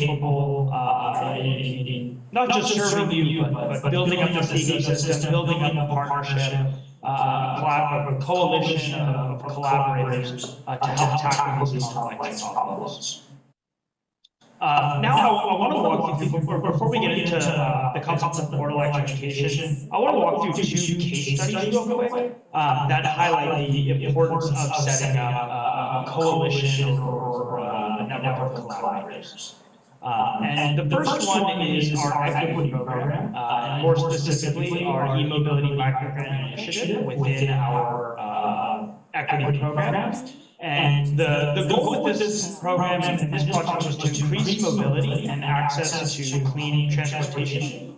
capable in not just serving you, but building up this ecosystem, building up a partnership, a coalition of collaborators to help tackle these complex problems. Now I want to walk you through, before we get into the concept of port electrification, I want to walk through two case studies real quick that highlight the importance of setting up a coalition or a network of collaborators. And the first one is our equity program, and more specifically our e-mobility microgrant initiative within our equity program. And the goal with this program and this project was to increase mobility and access to clean transportation,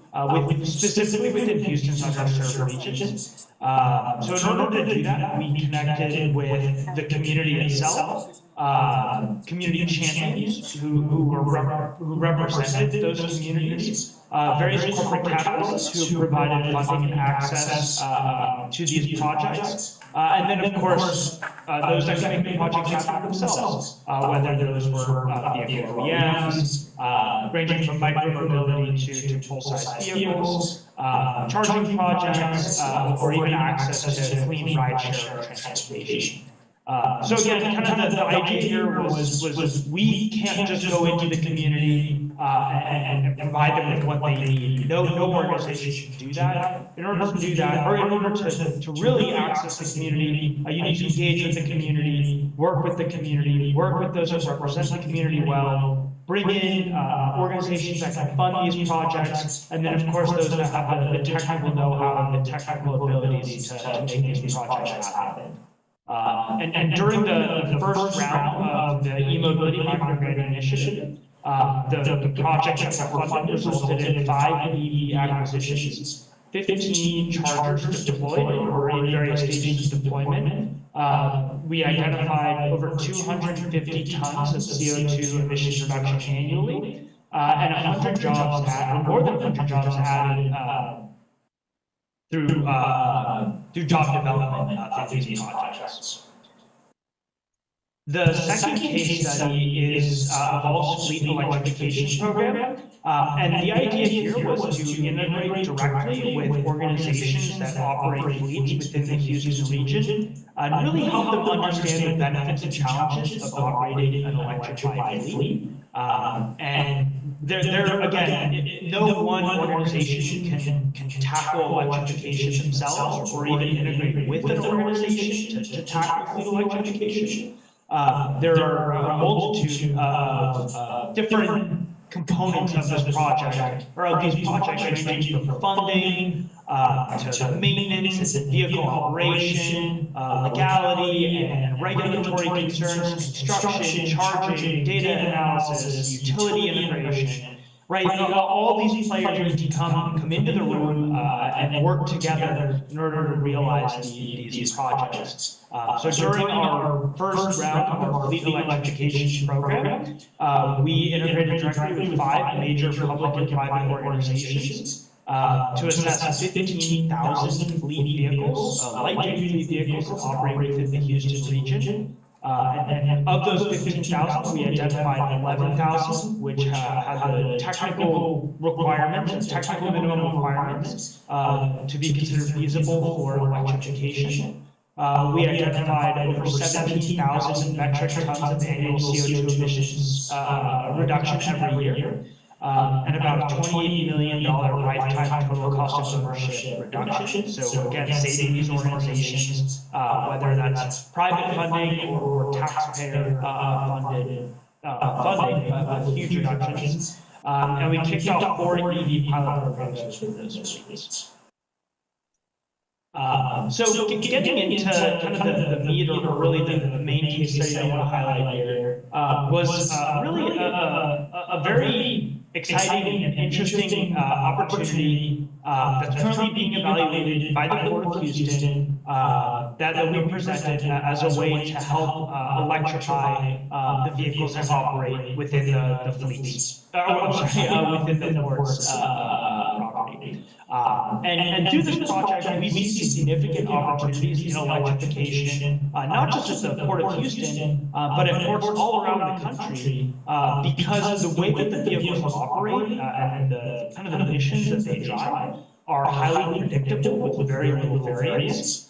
specifically within Houston's underserved regions. So in order to do that, we connected with the community itself, community champions who represented those communities, various corporate capitalists who provided funding and access to these projects, and then of course those that make the projects happen themselves, whether those were vehicle OEMs, ranging from micro-mobility to full-size vehicles, charging projects, or even access to clean ride-share transportation. So again, kind of the idea here was we can't just go into the community and provide them with what they need. No organization should do that. In order to do that, or in order to really access the community, you need to engage with the community, work with the community, work with those who represent the community well, bring in organizations that can fund these projects, and then of course those that have the technical know-how and the technical abilities to make these projects happen. And during the first round of the e-mobility microgrant initiative, the project that were funded resulted in 5 EV acquisitions, 15 chargers deployed or in various stages of deployment. We identified over 250 tons of CO2 emissions reduction annually, and 100 jobs added, more than 100 jobs added through job development through these projects. The second case study is a Vol's fleet electrification program, and the idea here was to integrate directly with organizations that operate fleets within the Houston region, and really help them understand the benefits and challenges of operating an electrified fleet. And there again, no one organization can tackle electrification themselves or even integrate with an organization to tackle fleet electrification. There are a multitude of different components of this project, or of these projects, ranging from funding to maintenance, vehicle operation, legality and regulatory concerns, construction, charging, data analysis, utility integration. Right, all these players need to come into the room and work together in order to realize these projects. So during our first round of our fleet electrification program, we integrated directly with 5 major public and private organizations to assess 15,000 fleet vehicles, light-duty fleet vehicles that operate within the Houston region. And of those 15,000, we identified 11,000 which had the technical requirements, technical minimum requirements to be considered feasible for electrification. We identified over 17,000 metric tons of annual CO2 emissions reduction every year, and about a $28 million lifetime total cost of ownership reduction. So again, saving these organizations, whether that's private funding or taxpayer funding, huge reductions. And we kicked off 4 EV pilot programs with those fleets. So getting into kind of the meat or really the main case study I want to highlight here was really a very exciting and interesting opportunity that's currently being evaluated by the Port of Houston that we presented as a way to help electrify the vehicles that operate within the fleets, within the port's property. And through this project, we see significant opportunities in electrification, not just at the Port of Houston, but at ports all around the country, because the way that the vehicles operate and the kind of the missions that they drive are highly predictable with very little variance,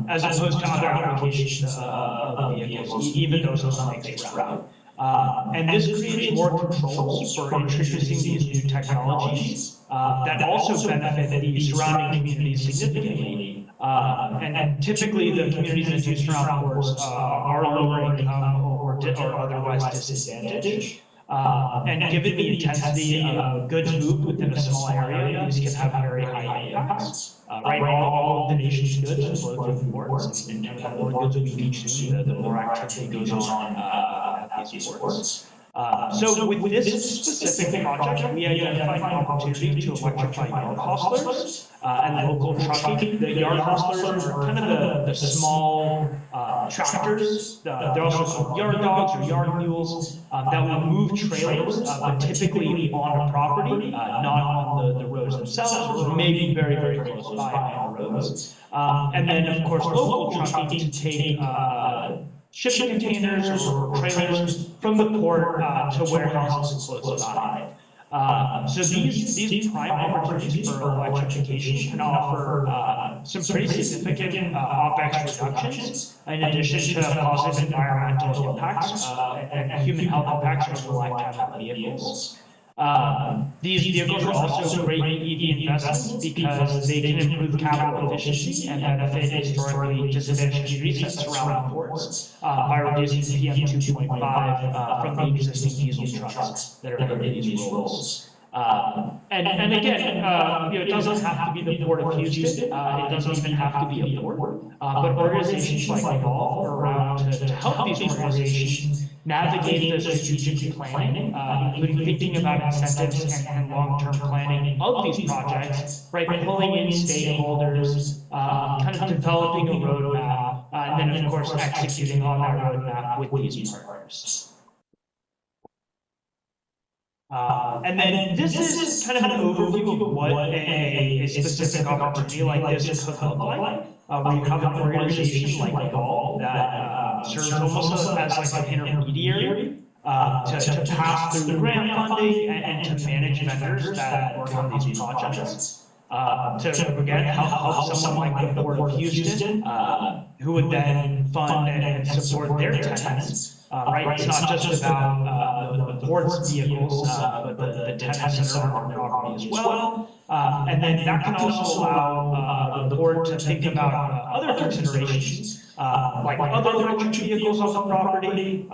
as opposed to other applications of vehicles, even those on a fixed route. And this creates more controls for introducing these new technologies that also benefit the surrounding communities significantly. And typically, the communities that do surround ports are lower income or otherwise disadvantaged. And given the intensity of goods moved within a small area, these can have very high impacts. Right, all of the nation's goods flow through ports, and the more goods we consume, the more activity goes on at these ports. So with this specific project, we identified an opportunity to electrify yard hustlers and local trucking. The yard hustlers are kind of the small tractors. They're also called yard dogs or yard mules that will move trailers, but typically on a property, not on the roads themselves, or maybe very, very close by on the roads. And then, of course, local trucking to take shipping containers or trailers from the port to warehouses close by. So these prime opportunities for electrification can offer some pretty significant OpEx reductions, in addition to positive environmental impacts and human health impacts over the lifetime of vehicles. These vehicles are also great EV investments because they can improve capital efficiency and benefit historically disadvantaged communities that surround ports by reducing PM 2.5 from the existing diesel trucks that are in these roles. And again, it doesn't have to be the Port of Houston. It doesn't even have to be a port. But organizations like Evolve are around to help these organizations navigate the strategic planning, including thinking about incentives and long-term planning of these projects, right? Pulling in stakeholders, kind of developing a roadmap, and then of course executing on that roadmap with these partners. And then this is kind of an overview of what a specific opportunity like this could look like. Where you have an organization like Evolve that serves almost as like an intermediary to pass through grant funding and to manage vendors that work on these projects. To again help someone like the Port of Houston, who would then fund and support their tenants. Right, it's not just about the port's vehicles, but the tenants that are on their property as well. And then that can also allow the port to think about other considerations, like other electric vehicles on the property,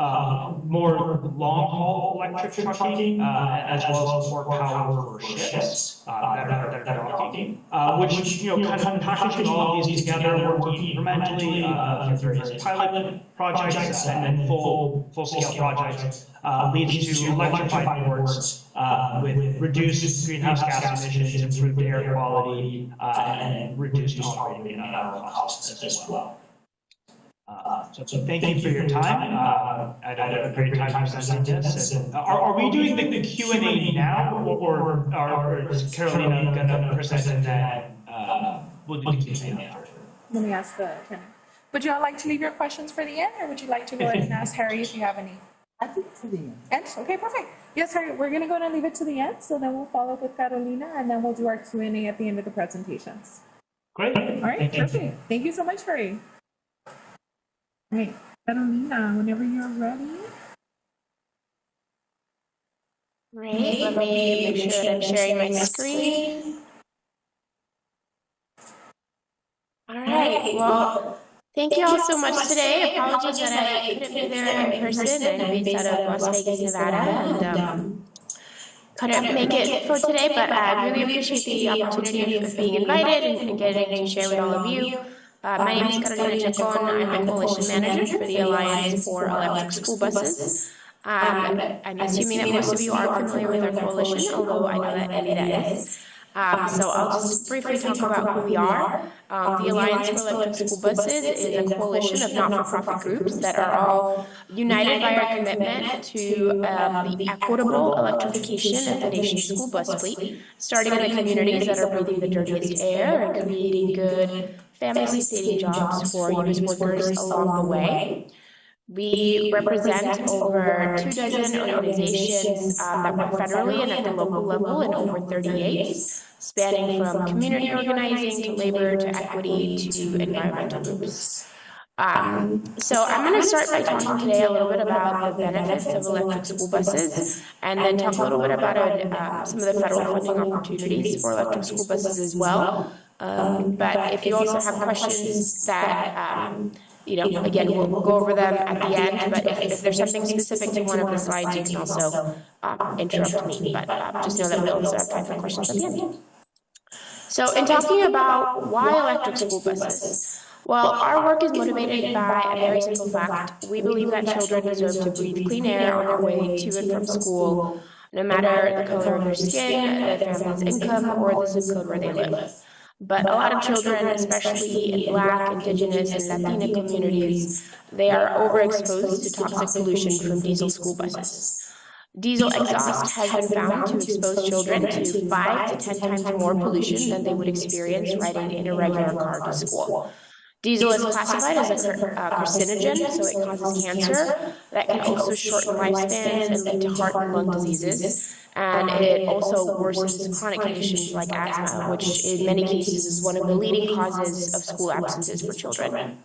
more long-haul electric trucking, as well as more power for ships that are docking, which, kind of packaging all of these together, working incrementally through various pilot projects and then full-scale projects leads to electrified ports with reduced greenhouse gas emissions, improved air quality, and reduced operating costs as well. So thank you for your time. I had a great time presenting this. And are we doing the Q&A now, or is Carolina going to present and then we'll do the Q&A after? Let me ask the tenant. Would you all like to leave your questions for the end, or would you like to go ahead and ask Harry if you have any? I think for the end. Okay, perfect. Yes, Harry, we're going to go and leave it to the end, so then we'll follow up with Carolina, and then we'll do our Q&A at the end of the presentations. Great. All right, perfect. Thank you so much, Harry. All right, Carolina, whenever you're ready. Right, let me make sure that I'm sharing my screen. All right, well, thank you all so much today. Apologies that I couldn't be there in person. I'm based out of Las Vegas, Nevada, and couldn't make it for today, but I really appreciate the opportunity of being invited and getting to share with all of you. My name is Carolina Chacon. I'm the Coalition Manager for the Alliance for Electric School Buses. I'm assuming that most of you are familiar with our coalition, although I know that Elida is. So I'll just briefly talk about who we are. The Alliance for Electric School Buses is a coalition of not-for-profit groups that are all united by our commitment to the equitable electrification of the nation's school bus fleet, starting in the communities that are breathing the dirtiest air and creating good, family-sustaining jobs for U.S. workers along the way. We represent over 24 organizations that work federally and at the local level in over 38, spanning from community organizing to labor to equity to environmental groups. So I'm going to start by talking today a little bit about the benefits of electric school buses, and then talk a little bit about some of the federal funding opportunities for electric school buses as well. But if you also have questions that again, we'll go over them at the end, but if there's something specific to one of the slides, you can also interrupt me, but just know that we'll also have time for questions at the end. So in talking about why electric school buses, well, our work is motivated by a very simple fact. We believe that children deserve to breathe clean air on their way to and from school, no matter the color of their skin, their family's income, or the zip code where they live. But a lot of children, especially in Black, Indigenous, and Latina communities, they are overexposed to toxic pollution from diesel school buses. Diesel exhaust has been found to expose children to 5 to 10 times more pollution than they would experience riding in a regular car to school. Diesel is classified as a carcinogen, so it causes cancer. That can also shorten lifespans and lead to heart and lung diseases. And it also worsens chronic conditions like asthma, which in many cases is one of the leading causes of school absences for children.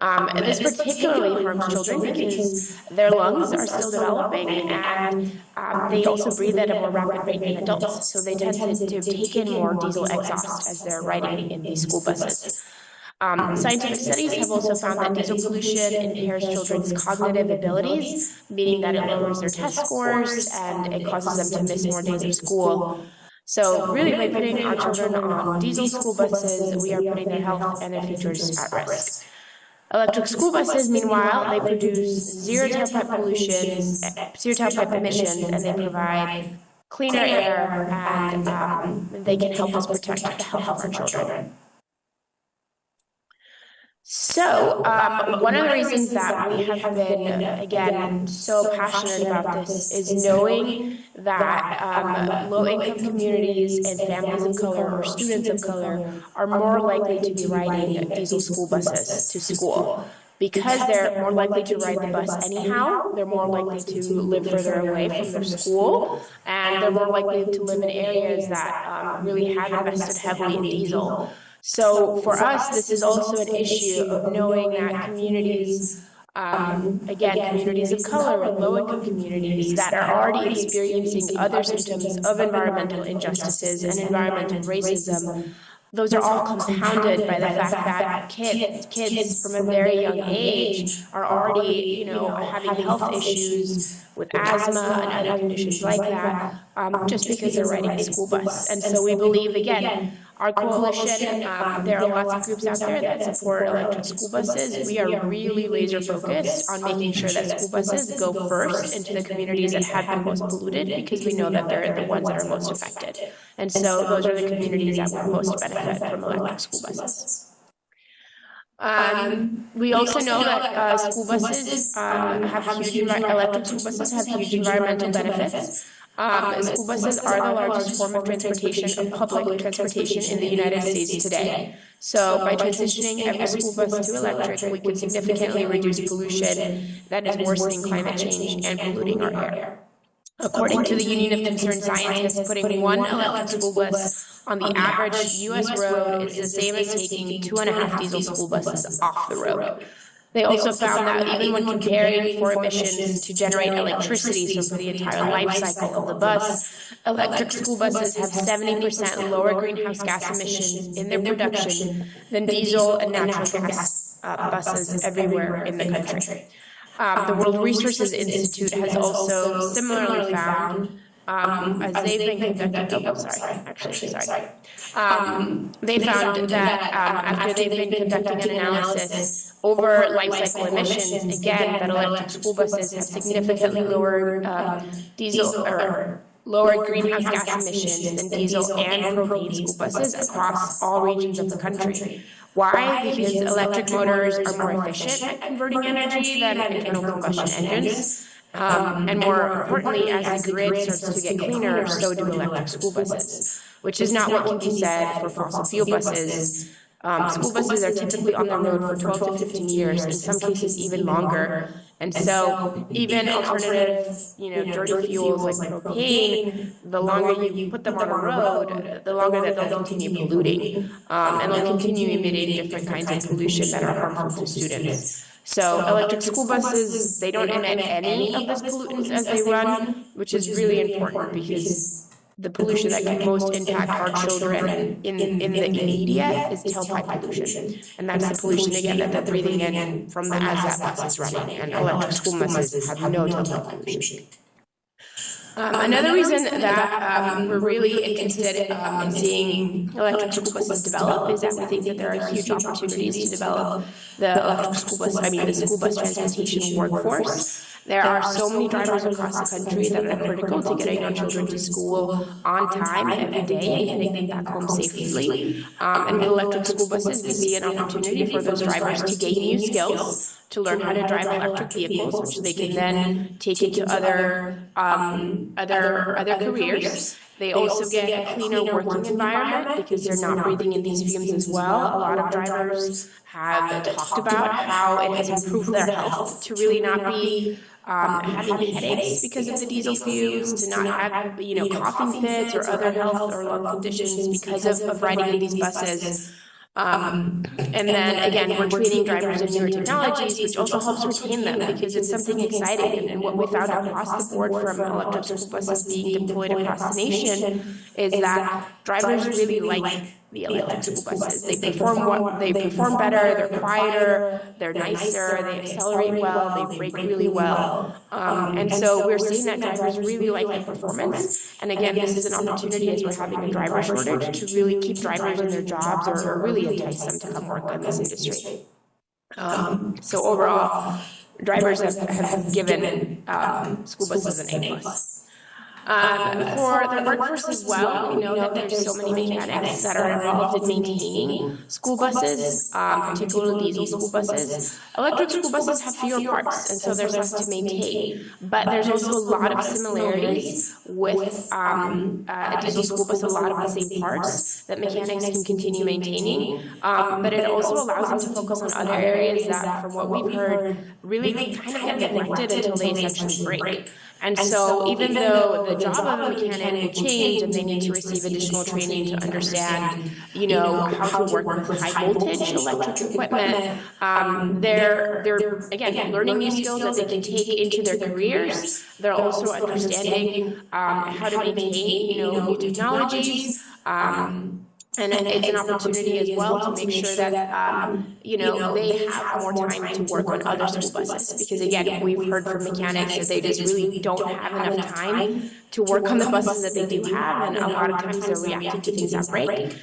And this particularly harms children because their lungs are still developing, and they also breathe at a more rapid rate than adults, so they tend to take in more diesel exhaust as they're riding in these school buses. Scientific studies have also found that diesel pollution impairs children's cognitive abilities, meaning that it lowers their test scores and it causes them to miss more days of school. So really, by putting our children on diesel school buses, we are putting their health and their futures at risk. Electric school buses, meanwhile, they produce zero tailpipe emissions, and they provide cleaner air, and they can help us protect the health of our children. So, one of the reasons that we have been, again, so passionate about this is knowing that low-income communities and families of color or students of color are more likely to be riding diesel school buses to school. Because they're more likely to ride the bus anyhow, they're more likely to live further away from their school, and they're more likely to live in areas that really have invested heavily in diesel. So for us, this is also an issue of knowing that communities, again, communities of color and low-income communities that are already experiencing other symptoms of environmental injustices and environmental racism, those are all compounded by the fact that kids from a very young age are already, having health issues with asthma and other conditions like that, just because they're riding a school bus. And so we believe, again, our coalition, there are lots of groups out there that support electric school buses. We are really laser focused on making sure that school buses go first into the communities that have been most polluted, because we know that they're the ones that are most affected. And so those are the communities that will most benefit from electric school buses. We also know that school buses electric school buses have huge environmental benefits. School buses are the largest form of transportation, of public transportation in the United States today. So by transitioning every school bus to electric, we could significantly reduce pollution that is worsening climate change and polluting our air. According to the Union of Concerned Scientists, putting one electric school bus on the average U.S. road is the same as taking 2.5 diesel school buses off the road. They also found that even when comparing for emissions to generate electricity, so for the entire life cycle of the bus, electric school buses have 70% lower greenhouse gas emissions in their production than diesel and natural gas buses everywhere in the country. The World Resources Institute has also similarly found, as they've been conducting, they found that after they've been conducting an analysis over life cycle emissions, again, that electric school buses have significantly lower lower greenhouse gas emissions than diesel and propane school buses across all regions of the country. Why? Because electric motors are more efficient at converting energy than internal combustion engines. And more importantly, as the grid starts to get cleaner, so do electric school buses, which is not what can be said for fossil fuel buses. School buses are typically on the road for 12 to 15 years, in some cases even longer. And so even alternative, dirty fuels like propane, the longer you put them on the road, the longer that they'll continue polluting. And they'll continue emitting different kinds of pollution that are harmful to students. So electric school buses, they don't emit any of those pollutants as they run, which is really important because the pollution that can most impact our children in the immediate is tailpipe pollution. And that's the pollution, again, that they're breathing in from as that bus is running. And electric school buses have no tailpipe pollution. Another reason that we're really interested in seeing electric school buses develop is that we think that there are huge opportunities to develop the school bus transportation workforce. There are so many drivers across the country that are critical to getting our children to school on time every day and getting them back home safely. And with electric school buses, we see an opportunity for those drivers to gain new skills, to learn how to drive electric vehicles, which they can then take into other careers. They also get a cleaner working environment because they're not breathing in these fumes as well. A lot of drivers have talked about how it has improved their health to really not be having headaches because of the diesel fumes, to not have coughing fits or other health or lung conditions because of riding in these buses. And then again, we're training drivers in newer technologies, which also helps retain them because it's something exciting. And what we found across the board from electric school buses being deployed across the nation is that drivers really like the electric school buses. They perform better, they're quieter, they're nicer, they accelerate well, they brake really well. And so we're seeing that drivers really like the performance. And again, this is an opportunity as we're having a driver shortage to really keep drivers in their jobs or really entice them to come work in this industry. So overall, drivers have given school buses an A+. For the workforce as well, we know that there's so many mechanics that are involved in maintaining school buses, particularly diesel school buses. Electric school buses have fewer parts, and so there's less to maintain. But there's also a lot of similarities with a diesel school bus, a lot of the same parts that mechanics can continue maintaining. But it also allows them to focus on other areas that, from what we've heard, really kind of get neglected until they essentially break. And so even though the job of a mechanic will change and they need to receive additional training to understand, how to work with high voltage electric equipment, they're again learning new skills that they can take into their careers. They're also understanding how to maintain, new technologies. And it's an opportunity as well to make sure that, they have more time to work on other school buses. Because again, we've heard from mechanics that they just really don't have enough time to work on the buses that they do have. And a lot of times they're reacting to things that break.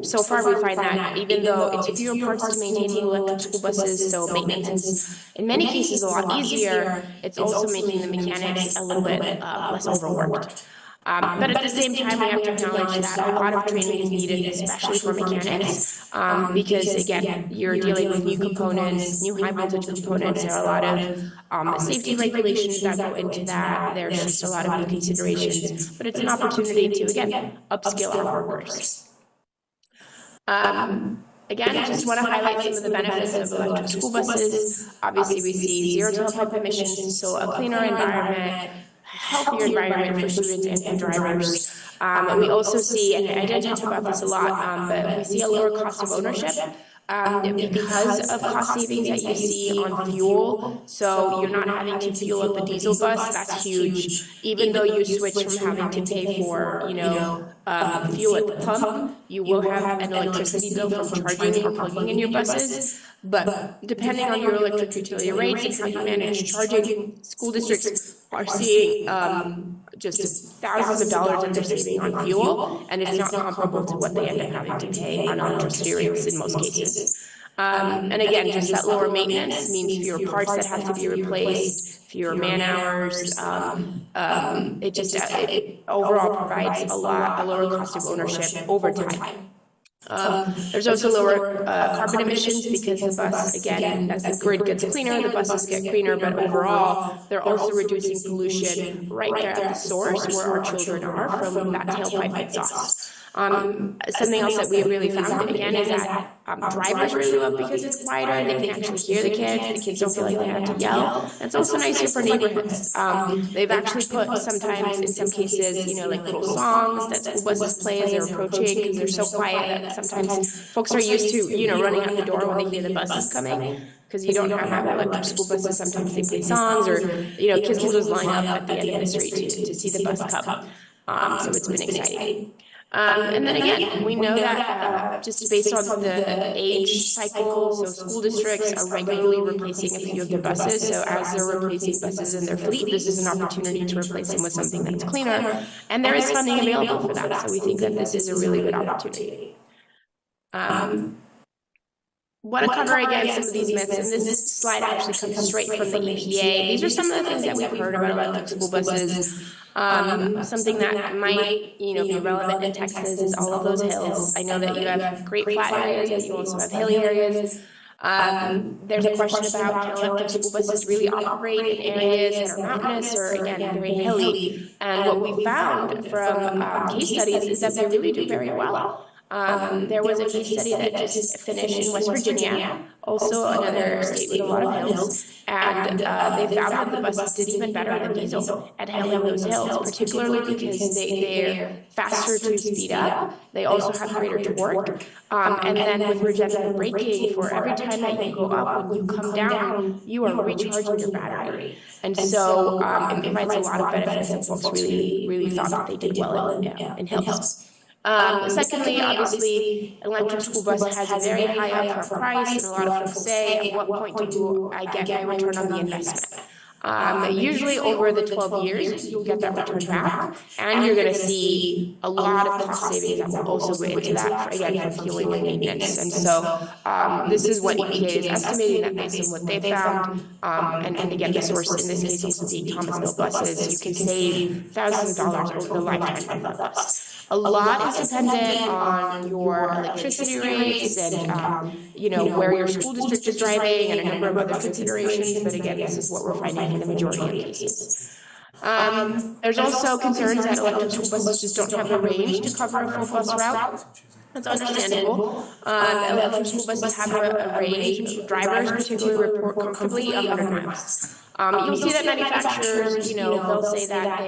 So far we find that even though it's fewer parts to maintaining electric school buses, so maintenance is in many cases a lot easier, it's also making the mechanics a little bit less overworked. But at the same time, we have to acknowledge that a lot of training is needed, especially for mechanics, because again, you're dealing with new components, new high voltage components. There are a lot of safety regulations that go into that. There's just a lot of new considerations, but it's an opportunity to, again, upskill our workers. Again, I just want to highlight some of the benefits of electric school buses. Obviously, we see zero tailpipe emissions, so a cleaner environment, healthier environment for students and for drivers. We also see, and I didn't talk about this a lot, but we see a lower cost of ownership because of cost savings that you see on fuel. So you're not having to fuel up a diesel bus. That's huge. Even though you switch from having to pay for, fuel at the pump, you will have an electricity bill from charging or plugging in your buses. But depending on your electric utility rates and how you manage charging, school districts are seeing just thousands of dollars that they're saving on fuel, and it's not comparable to what they end up having to pay on electricity rates in most cases. And again, just that lower maintenance means fewer parts that have to be replaced, fewer man hours. It just it overall provides a lower cost of ownership over time. There's also lower carbon emissions because the bus, again, as the grid gets cleaner, the buses get cleaner, but overall, they're also reducing pollution right there at the source where our children are from that tailpipe exhaust. Something else that we really found, again, is that drivers really love because it's quieter, they can actually hear the kids don't feel like they have to yell. And it's also nicer for neighborhoods. They've actually put sometimes, in some cases, you know, like little songs that school buses play as they're approaching because they're so quiet that sometimes folks are used to, you know, running out the door when they hear the buses coming. Because you don't have electric school buses, sometimes they play songs, or, you know, kids will just line up at the end of the street to see the bus come. So it's been exciting. And then again, we know that just based on the age cycle, so school districts are regularly replacing a few of their buses. So as they're replacing buses in their fleet, this is an opportunity to replace them with something that's cleaner. And there is funding available for that. So we think that this is a really good opportunity. Want to cover again some of these myths, and this slide actually comes straight from the EPA. These are some of the things that we've heard about electric school buses. Something that might, you know, be relevant in Texas is all of those hills. I know that you have great flat areas, but you also have hilly areas. There's a question about can electric school buses really operate in areas that are mountainous or, again, very hilly. And what we found from case studies is that they really do very well. There was a case study that just finished in West Virginia, also another state with a lot of hills, and they found that the buses did even better than diesel at hilling those hills, particularly because they're faster to speed up. They also have greater torque, and then with regenerative braking, for every time that you go up, when you come down, you are recharging your battery. And so it provides a lot of benefits, and folks really thought that they did well in hills. Secondly, obviously, an electric school bus has a very high upfront price, and a lot of folks say, at what point do I get my return on the investment? Usually over the 12 years, you'll get that return back, and you're going to see a lot of cost savings that will also go into that, again, for fueling and maintenance. And so this is what EPA is estimating, that based on what they found, and again, the source in this case also being Thomasville buses, you can save thousands of dollars over the lifetime of that bus. A lot is dependent on your electricity rates and, you know, where your school district is driving and a number of other considerations. But again, this is what we're finding in the majority of cases. There's also concerns that electric school buses just don't have the range to cover a full bus route. That's understandable. Electric school buses have a range. Drivers particularly report comfortably 100 miles. You'll see that manufacturers, you know, they'll say that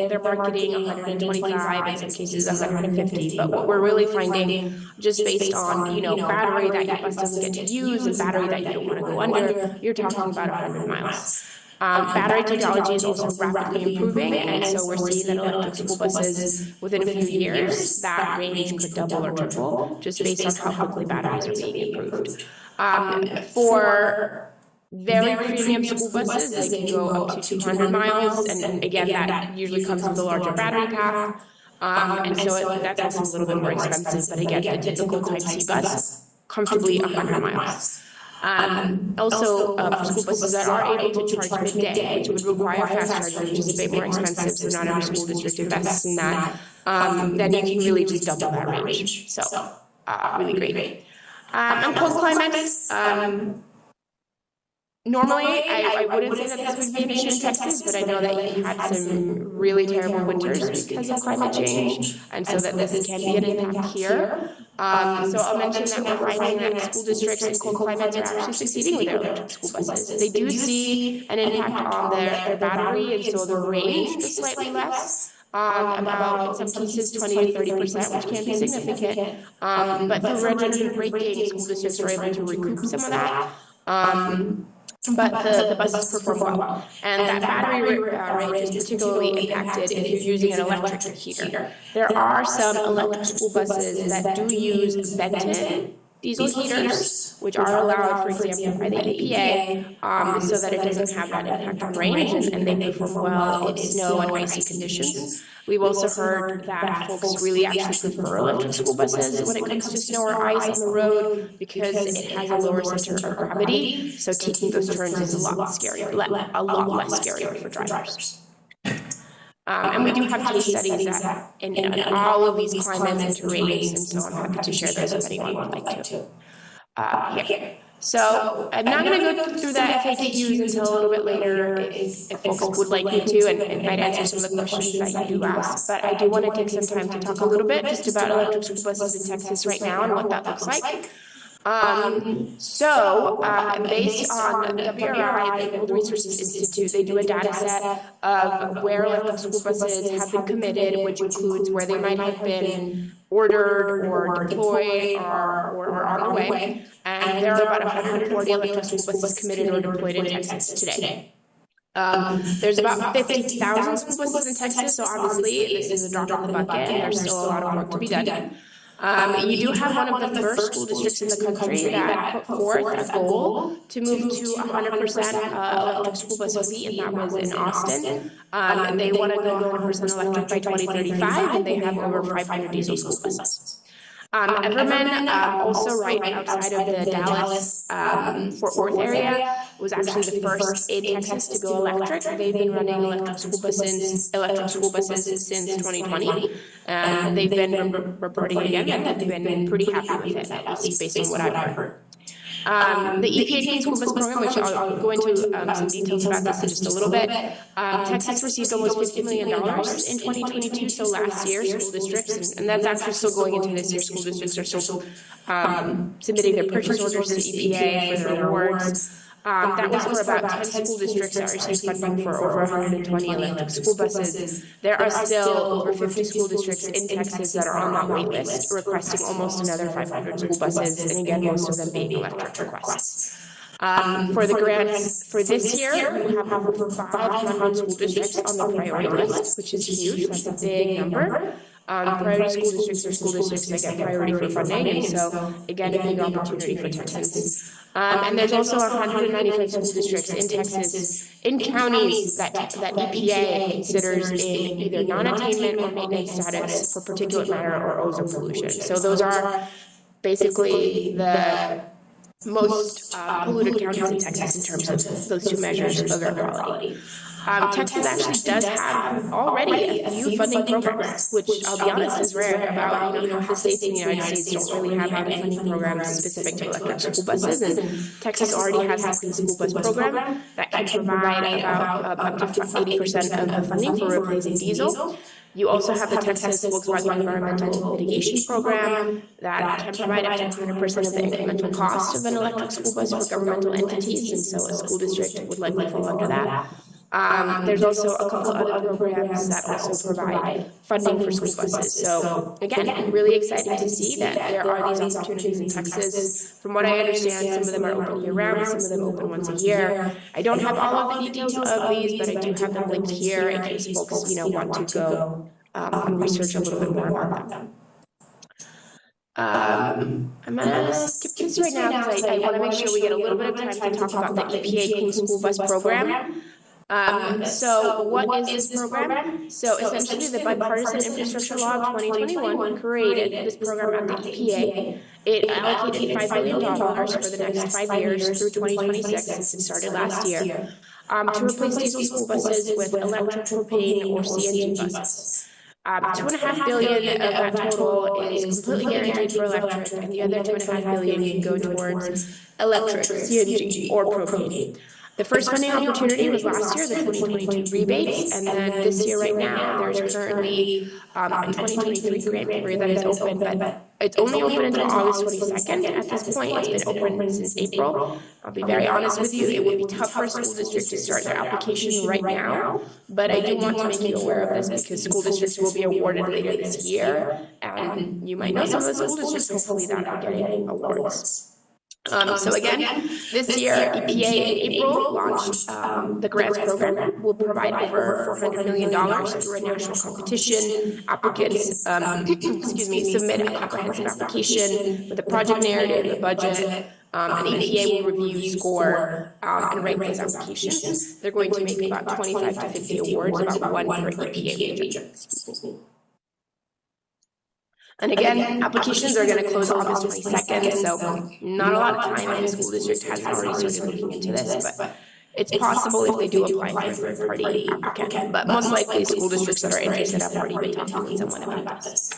they're marketing 125, in some cases 150, but what we're really finding, just based on, you know, battery that your bus doesn't get to use and battery that you don't want to go under, you're talking about 100 miles. Battery technology is also rapidly improving, and so we're seeing that electric school buses, within a few years, that range could double or triple, just based on how quickly batteries are being improved. For very premium school buses, they can go up to 200 miles, and again, that usually comes with a larger battery pack, and so that's also a little bit more expensive, but again, the typical Type C bus, comfortably 100 miles. Also, for school buses that are able to charge midday, which would require fast charging, which is a bit more expensive, so not every school district invests in that, then you can really just double that range. So, really great. And cold climates, normally, I wouldn't say that this would be an issue in Texas, but I know that you've had some really terrible winters because of climate change, and so that this can be an impact here. So I'll mention that we're finding that school districts in cold climates are actually succeeding with their electric school buses. They do see an impact on their battery, and so the range is slightly less. About, in some cases, 20 to 30%, which can be significant. But through regenerative braking, school districts are able to recoup some of that. But the buses perform well. And that battery range is particularly impacted if you're using an electric heater. There are some electric school buses that do use vented diesel heaters, which are allowed, for example, by the EPA, so that it doesn't have that impact on range, and they perform well in snow and icy conditions. We've also heard that folks really actually prefer electric school buses when it comes to snow or ice on the road because it has a lower center of gravity, so taking those turns is a lot less scary for drivers. And we do have case studies that in all of these climates and terrains, and so I'm happy to share those if anyone would like to here. So I'm not going to go through the FAQs until a little bit later if folks would like me to, and might answer some of the questions that you do ask. But I do want to take some time to talk a little bit just about electric school buses in Texas right now and what that looks like. Based on WRI, the World Resources Institute, they do a data set of where electric school buses have been committed, which includes where they might have been ordered or deployed or on the way. And there are about 140 electric school buses committed or deployed in Texas today. There's about 50,000 school buses in Texas, so obviously this is a drop in the bucket and there's still a lot of work to be done. You do have one of the first school districts in the country that put forth a goal to move to 100% electric school bus fleet, and that was in Austin. They want to go 100% electric by 2035, and they have over 500 diesel school buses. Everman, also right outside of the Dallas, Fort Worth area, was actually the first in Texas to go electric. They've been running electric school buses since 2020, and they've been reporting again that they've been pretty happy with it, at least based on what I've heard. The EPA Clean School Bus Program, which I'll go into some details about this in just a little bit. Texas received almost $50 million in 2022, so last year, school districts, and that's actually still going into this year. School districts are still submitting their purchase orders to EPA for their awards. That was for about 10 school districts that received funding for over 120 electric school buses. There are still over 50 school districts in Texas that are on that wait list, requesting almost another 500 school buses, and again, most of them being electric requests. For the grants for this year, we have over 500 school districts on the priority list, which is huge. That's a big number. Priority school districts are school districts that get priority for funding, and so again, a big opportunity for Texans. And there's also 195 school districts in Texas, in counties that EPA considers in either non-attainment or maintenance status for particulate matter or ozone pollution. So those are basically the most polluted counties in Texas in terms of those two measures of air quality. Texas actually does have already a few funding programs, which I'll be honest is rare. About half the states in the United States don't really have any funding programs specific to electric school buses, and Texas already has a clean school bus program that can provide about up to 80% of the funding for replacing diesel. You also have the Texas Volkswagen Environmental Mitigation Program that can provide up to 100% of the incremental cost of an electric school bus for governmental entities, and so a school district would likely fall under that. There's also a couple other programs that also provide funding for school buses. So again, really exciting to see that there are these opportunities in Texas. From what I understand, some of them are open year-round, some of them open once a year. I don't have all of the details of these, but I do have them linked here in case folks want to go and research a little bit more about them. I'm going to skip this right now because I want to make sure we get a little bit of time to talk about the EPA Clean School Bus Program. So what is this program? So essentially the Bipartisan Infrastructure Law of 2021 created this program at the EPA. It allocated $5 billion for the next 5 years through 2026, since it started last year, to replace diesel school buses with electric, propane, or CNG buses. $2.5 billion of that total is completely guaranteed for electric, and the other $2.5 billion can go towards electric, CNG, or propane. The first funding opportunity was last year, the 2022 rebates, and then this year right now, there's currently a 2023 grant period that is open, but it's only open until August 22nd at this point. It's been open since April. I'll be very honest with you, it would be tough for a school district to start their application right now, but I do want to make you aware of this because school districts will be awarded later this year, and you might know some of the school districts hopefully that are getting awards. So again, this year, EPA in April launched the grants program. Will provide over $400 million through a national competition. Applicants, excuse me, submit a comprehensive application with a project narrative, a budget, and EPA will review, score, and rank those applications. They're going to make about 25 to 50 awards, about one per EPA region. Excuse me. And again, applications are going to close August 22nd, so not a lot of time, and the school district has already started looking into this, but it's possible if they do apply for a third-party applicant. But most likely, school districts that are interested have already been talking with someone about this.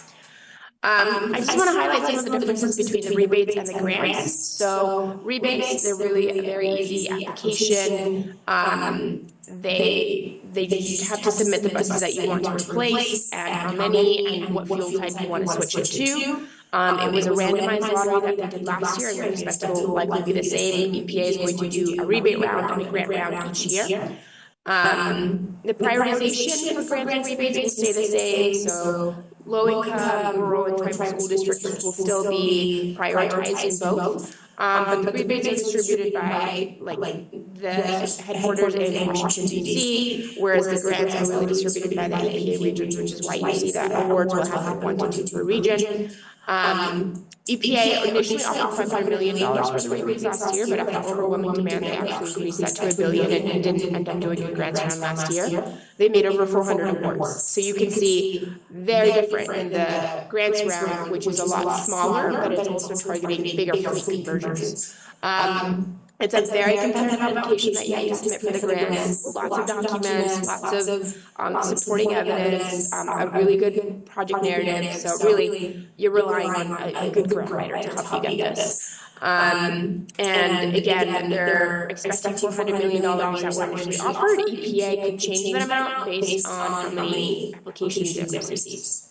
I just want to highlight some of the differences between the rebates and the grants. So rebates, they're really a very easy application. They have to submit the buses that you want to replace and how many and what fuel type you want to switch it to. It was a randomized lottery that they did last year, and we expect it will likely be the same. EPA is going to do a rebate round and a grant round each year. The prioritization for grants and rebates will stay the same. So low-income, rural, and tribal school districts will still be prioritized in both. But the rebates are distributed by the headquarters in Washington, D.C., whereas the grants are really distributed by the EPA regions, which is why you see that awards will have 1 to 2 per region. EPA initially offered $500 million for the rebates last year, but after overwhelming demand, they actually increased that to $1 billion and didn't end up doing a grants round last year. They made over 400 awards. So you can see very different in the grants round, which is a lot smaller, but it's also targeting bigger fleet conversions. It's a very competitive application that you need to submit for the grants. Lots of documents, lots of supporting evidence, a really good project narrative. So really, you're relying on a good grant writer to help you get this. And again, they're expecting $400 million that were initially offered. EPA could change that amount based on how many applications it receives.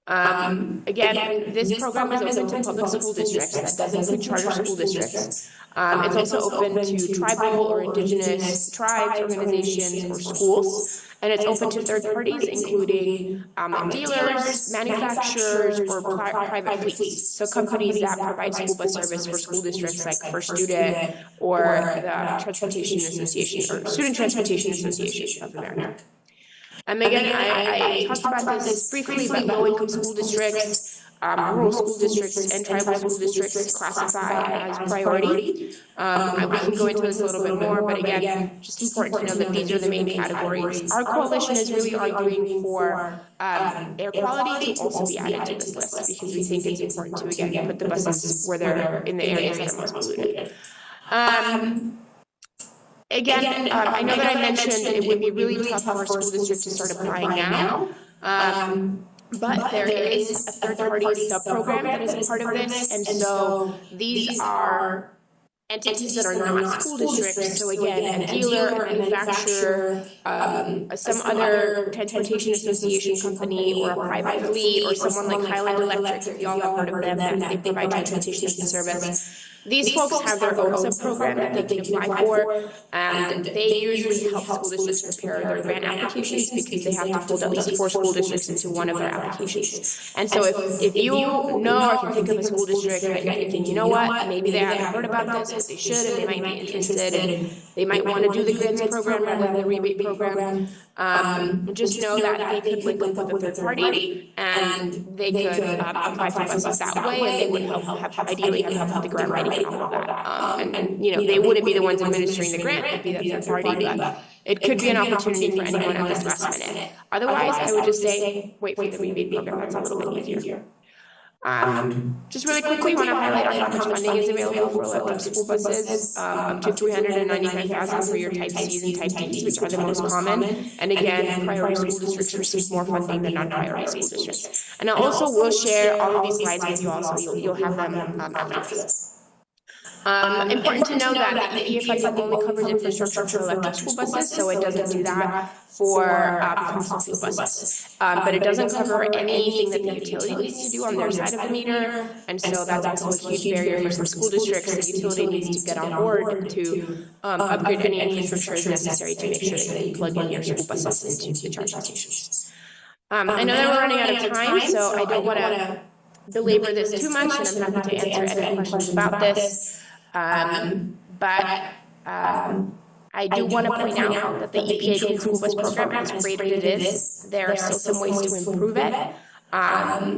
Again, this program is open to public school districts. That does include charter school districts. It's also open to tribal or indigenous tribes, organizations, or schools. And it's open to third parties, including dealers, manufacturers, or private fleets. So companies that provide school bus service for school districts like First Student or the Transportation Association or Student Transportation Association of America. Again, I talked about this briefly, but low-income school districts, rural school districts, and tribal school districts classify as priority. We can go into this a little bit more, but again, just important to know that these are the main categories. Our coalition is really arguing for air quality to also be added to this list because we think it's important to, again, put the buses where they're in the areas that are most polluted. Again, I know that I mentioned it would be really tough for a school district to start applying now, but there is a third-party sub-program that is a part of this, and so these are entities that are not school districts. So again, a dealer, a manufacturer, some other transportation association company, or a private fleet, or someone like Highland Electric, if you all have heard of them, that they provide transportation as a service. These folks have their own sub-program that they can apply for, and they usually help school districts prepare their grant applications because they have to fold at least 4 school districts into one of their applications. And so if you know or can think of a school district that you're thinking, you know what, maybe they haven't heard about this, but they should, and they might be interested, and they might want to do the grants program rather than the rebate program, just know that they could link up with a third party, and they could apply for buses that way, and they would ideally have help with the grant writing and all of that. And you know, they wouldn't be the ones administering the grant, it'd be that third party, but it could be an opportunity for anyone at this last minute. Otherwise, I would just say, wait for the rebate program, that's a little bit easier. Just really quickly, want to highlight how much funding is available for electric school buses, up to $395,000 for your Type Cs and Type Ds, which are the most common. And again, priority school districts receive more funding than non-priority school districts. And I also will share all of these slides with you all, so you'll have them after this. Important to know that the EPA funding only covers infrastructure for electric school buses, so it doesn't do that for fossil fuel buses. But it doesn't cover anything that the utility needs to do on their side of the meter, and so that's also a huge barrier for some school districts. The utility needs to get on board to upgrade any infrastructure as necessary to make sure that you plug in your school buses into the charging stations. I know that we're running out of time, so I don't want to belabor this too much, and I'm happy to answer any questions about this. I do want to point out that the EPA Clean School Bus Program, as great as it is, there are still some ways to improve it.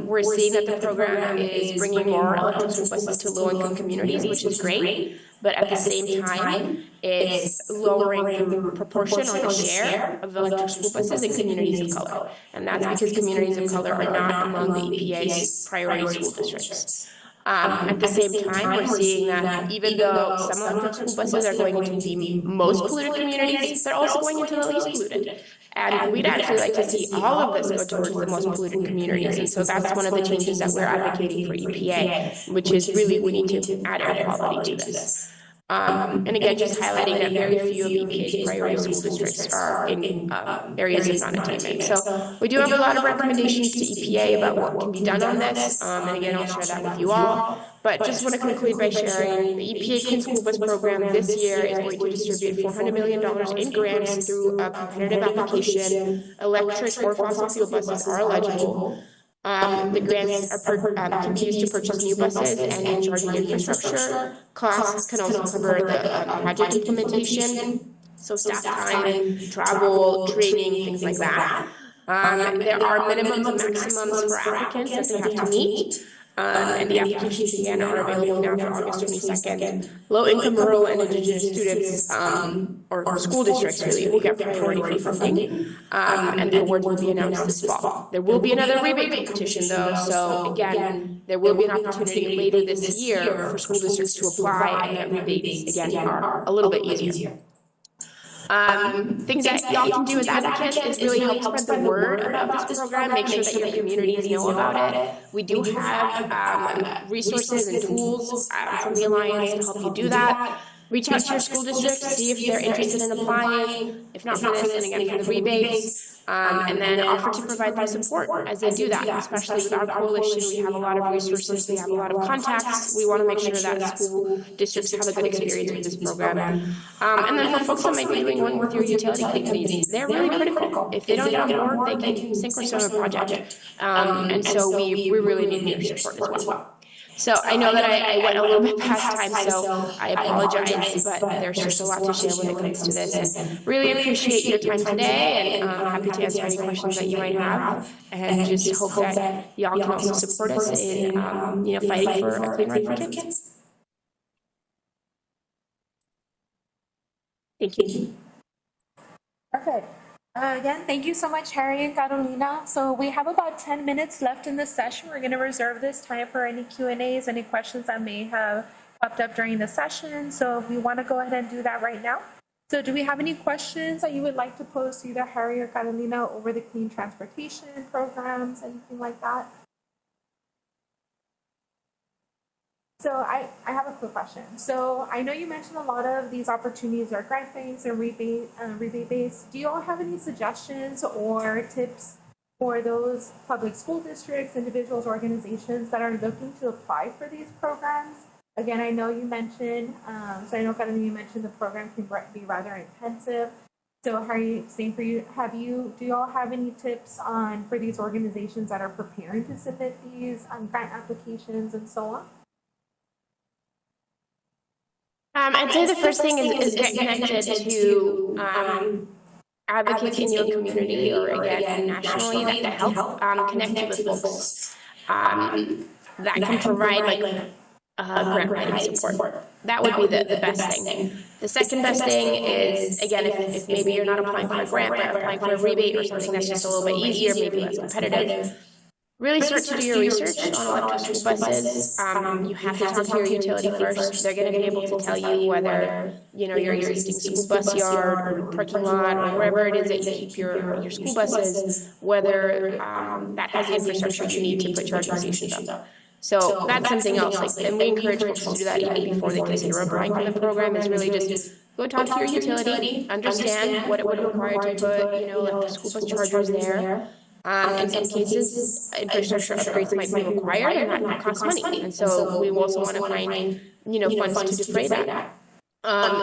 We're seeing that the program is bringing more electric school buses to low-income communities, which is great, but at the same time, it's lowering the proportion or the share of electric school buses in communities of color. And that's because communities of color are not among the EPA's priority school districts. At the same time, we're seeing that even though some electric school buses are going into the most polluted communities, they're also going into the least polluted. And we'd actually like to see all of this go towards the most polluted communities. And so that's one of the changes that we're advocating for EPA, which is really we need to add air quality to this. And again, just highlighting that very few of EPA's priority school districts are in areas of non-attainment. So we do have a lot of recommendations to EPA about what can be done on this. And again, I'll share that with you all. But just want to conclude by sharing the EPA Clean School Bus Program this year is going to distribute $400 million in grants through a competitive application. Electric or fossil fuel buses are eligible. The grants can be used to purchase new buses and new charging infrastructure. Costs can also cover the project implementation, so staff time, travel, training, things like that. There are minimums and maximums for applicants that they have to meet. And the applications again are available now for August 22nd. Low-income, rural, and indigenous students, or school districts really, will get priority for funding, and the awards will be announced this fall. There will be another rebate competition though, so again, there will be an opportunity later this year for school districts to apply, and that rebates again are a little bit easier. Things that y'all can do as advocates is really help spread the word about this program, make sure that your communities know about it. We do have resources and tools from the Alliance to help you do that. Reach out to your school district, see if they're interested in applying, if not for this, then again for the rebates. And then offer to provide them support as they do that, especially with our coalition. We have a lot of resources, we have a lot of contacts. We want to make sure that school districts have a good experience with this program. And then for folks that might be doing one with your utility companies, they're really critical. If they don't get on board, they can sink or swim a project. And so we really need your support as well. So I know that I went a little bit past time, so I apologize, but there's just a lot to share when it comes to this. And really appreciate your time today, and I'm happy to answer any questions that you might have. And just hope that y'all can also support us in fighting for a clean ride for kids. Thank you. Perfect. Again, thank you so much, Harry and Carolina. So we have about 10 minutes left in this session. We're going to reserve this time for any Q&As, any questions that may have popped up during the session. So if we want to go ahead and do that right now. So do we have any questions that you would like to pose to either Harry or Carolina over the clean transportation programs, anything like that? So I have a quick question. So I know you mentioned a lot of these opportunities are grant-based and rebate-based. Do you all have any suggestions or tips for those public school districts, individuals, organizations that are looking to apply for these programs? Again, I know you mentioned, so I know Carolina, you mentioned the program can be rather intensive. So Harry, same for you. Do you all have any tips for these organizations that are preparing to submit these grant applications and so on? I'd say the first thing is get connected to advocates in your community or again nationally that help connect you with folks that can provide grant writing support. That would be the best thing. The second best thing is, again, if maybe you're not applying for a grant but applying for a rebate or something that's just a little bit easier, maybe less competitive, really start to do your research on electric school buses. You have to talk to your utility first. They're going to be able to tell you whether your existing school bus yard or parking lot or wherever it is that you keep your school buses, whether that has the infrastructure you need to put charging stations up. So that's something else. And we encourage folks to do that even before they consider applying for the program. Is really just go talk to your utility, understand what it would require to put electric school bus chargers there. In some cases, infrastructure upgrades might be required, and that costs money. And so we also want to find, funds to defray that.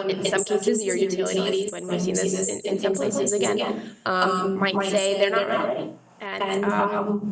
In some cases, your utilities, when we've seen this in some places again, might say they're not ready and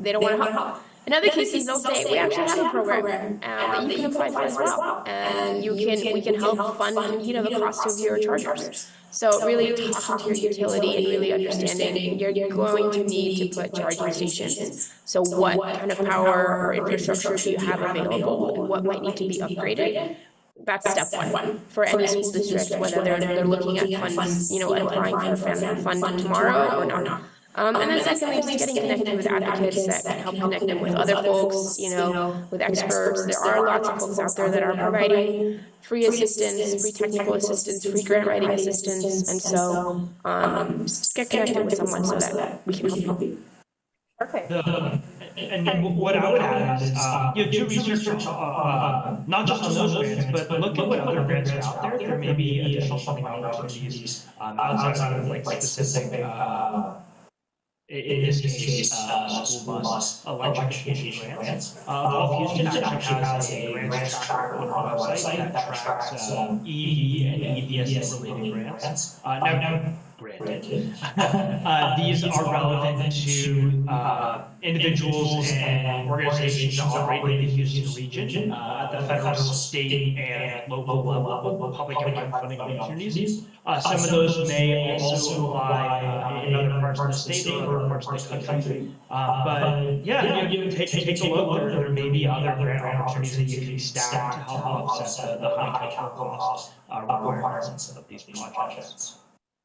they don't want to help. In other cases, they'll say, we actually have a program that you can apply for as well, and we can help fund, you know, the cost of your chargers. So really talking to your utility and really understanding you're going to need to put charging stations. So what kind of power or infrastructure do you have available, and what might need to be upgraded? That's step one for any school district, whether they're looking at funds, you know, applying for a fund tomorrow or not. And then secondly, just getting connected with advocates that can help connect them with other folks, you know, with experts. There are lots of folks out there that are providing free assistance, free technical assistance, free grant writing assistance. And so just get connected with someone so that we can help you. Perfect. And then what I would add is, do research, not just on those grants, but look at what other grants are out there. There may be additional funding opportunities outside of like specific, in this case, school bus electrification grants. Evolve Houston actually has a grants tracker on our website that tracks EV and EVS related grants. Now, granted, these are relevant to individuals and organizations that operate in the Houston region at the federal, state, and local level with public and private funding opportunities. Some of those may also apply in other parts of the state or other parts of the country. But yeah, take a look. There may be other grant opportunities that you can stack to help offset the high capital cost requirements of these projects.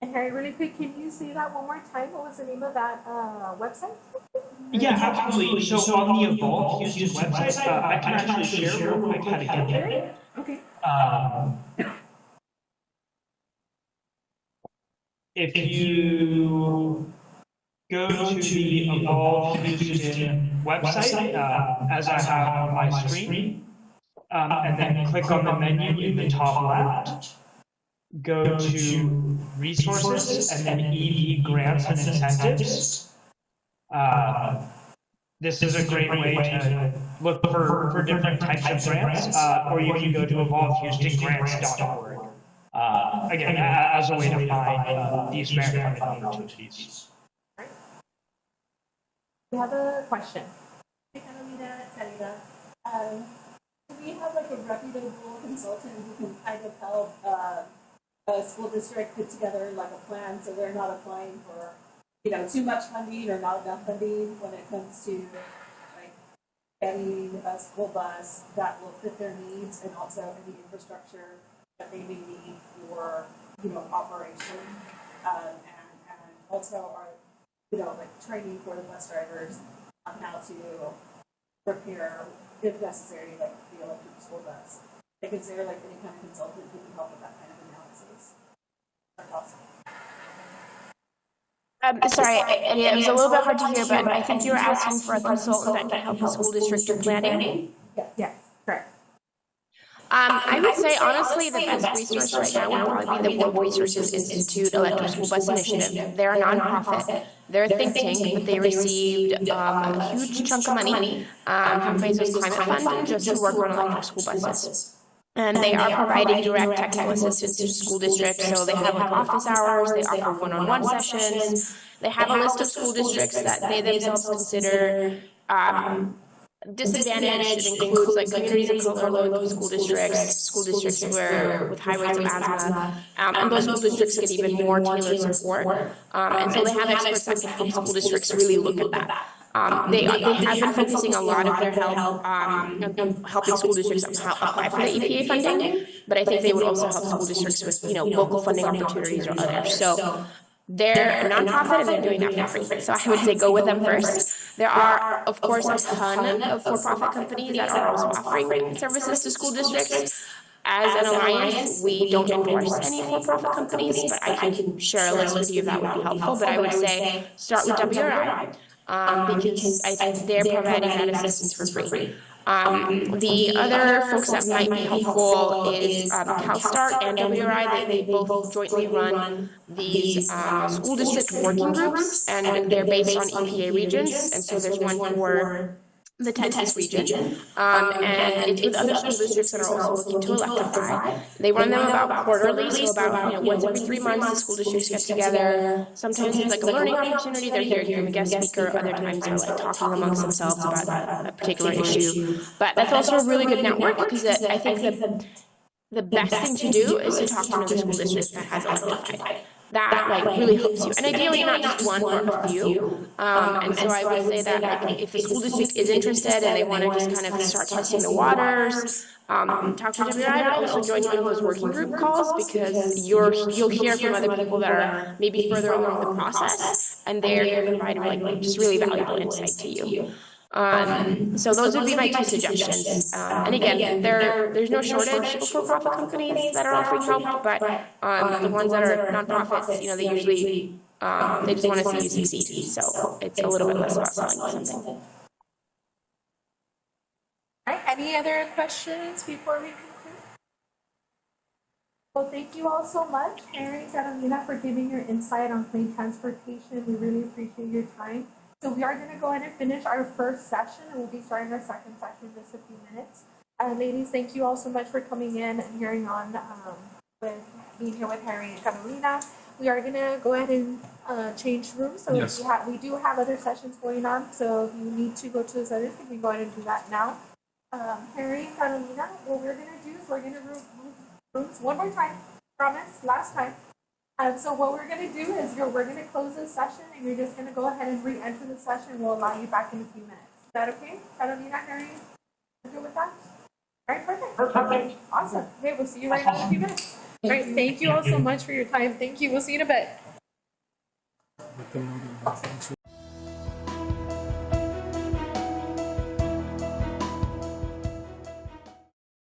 And Harry, really quick, can you say that one more time? What was the name of that website? Yeah, absolutely. So on the Evolve Houston website, I can actually share real quick how to get there. Okay. If you go to the Evolve Houston website, as I have on my screen, and then click on the menu in the top left, go to resources and then EV grants and incentives. This is a great way to look for different types of grants, or you can go to evolvehoustongrants.org. Again, as a way to find these grant funding opportunities. We have a question. Hey, Catalina, Sarita. Do we have like a reputable consultant who can kind of help a school district put together like a plan so they're not applying for, you know, too much funding or not enough funding when it comes to like getting a school bus that will fit their needs and also any infrastructure that they may need for, you know, operation, and also our, you know, like training for the bus drivers on how to prepare, if necessary, like the electric school bus. Like, is there like any kind of consultant who can help with that kind of analysis? That's awesome. Sorry, it was a little bit hard to hear, but I think you were asking for a consultant that can help the school district do planning. Yes, correct. I would say, honestly, the best resource right now would probably be the World Resources Institute Electric School Bus Initiative. They're a nonprofit. They're a think tank, but they received a huge chunk of money from Bezos Climate Fund just to work on electric school buses. And they are providing direct technical assistance to school districts. So they have like office hours, they offer one-on-one sessions. They have a list of school districts that they themselves consider disadvantaged. It includes like communities of color, low school districts where with high rates of asthma, and those school districts get even more tailored support. And so they have experts that can help school districts really look at that. They have been focusing a lot of their help helping school districts apply for the EPA funding, but I think they would also help school districts with, you know, local funding opportunities or others. So they're a nonprofit and they're doing that for free. So I would say go with them first. There are, of course, a ton of for-profit companies that are also offering services to school districts. As an alliance, we don't endorse any for-profit companies, but I can share a list with you if that would be helpful. But I would say start with WRI. Because they're providing that assistance for free. The other folks that might be helpful is CalSTART and WRI. They both jointly run these school district working groups, and they're based on EPA regions. And so there's one for the Texas region, and it's with other school districts that are also looking to electrify. They run them about quarterly, so about once every 3 months, the school districts get together. Sometimes it's like a learning opportunity. They're here to hear a guest speaker. Other times they're like talking amongst themselves about a particular issue. But that's also a really good network because I think the best thing to do is to talk to another school district that has electrified. That like really helps you, and ideally not just one but a few. And so I would say that like if the school district is interested and they want to just kind of start testing the waters, talk to WI, but also join one of those working group calls because you'll hear from other people that are maybe further along the process, and they're going to provide like just really valuable insight to you. So those would be my two suggestions. And again, there's no shortage of for-profit companies that are offering help, but the ones that are nonprofits, they usually they just want to see you succeed. So it's a little bit less about selling something. All right, any other questions before we conclude? Well, thank you all so much, Harry and Catalina, for giving your insight on clean transportation. We really appreciate your time. So we are going to go ahead and finish our first session, and we'll be starting our second session in just a few minutes. Ladies, thank you all so much for coming in and hearing on with being here with Harry and Catalina. We are going to go ahead and change rooms. So yes, we do have other sessions going on. So if you need to go to those others, we can go ahead and do that now. Harry and Catalina, what we're going to do is we're going to move rooms one more time. Promise, last time. So what we're going to do is we're going to close this session, and you're just going to go ahead and re-enter the session. We'll allow you back in a few minutes. Is that okay? Catalina, Harry, you good with that? All right, perfect. Perfect. Awesome. Okay, we'll see you right now in a few minutes. All right, thank you all so much for your time. Thank you. We'll see you in a bit.